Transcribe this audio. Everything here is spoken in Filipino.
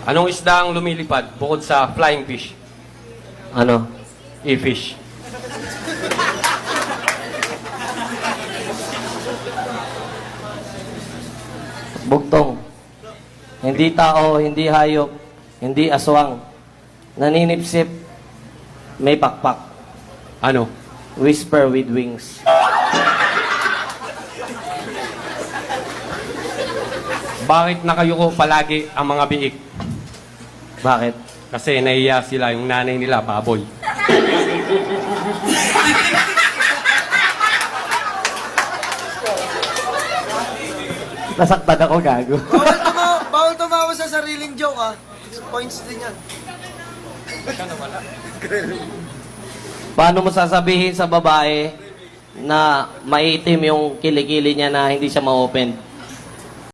Anong isda ang lumilipad bukod sa flying fish? Ano? E-fish. Bugtong. Hindi tao, hindi hayop, hindi aswang. Naninipsip, may pakpak. Ano? Whisper with wings. Bakit nakayuko palagi ang mga biik? Bakit? Kasi nahiya sila, yung nanay nila, baboy. Nasaktan ako, gago. Bawal tumawa sa sariling joke, ah. Points din yan. Paano mo sasabihin sa babae na maitim yung kilikili niya na hindi siya ma-open?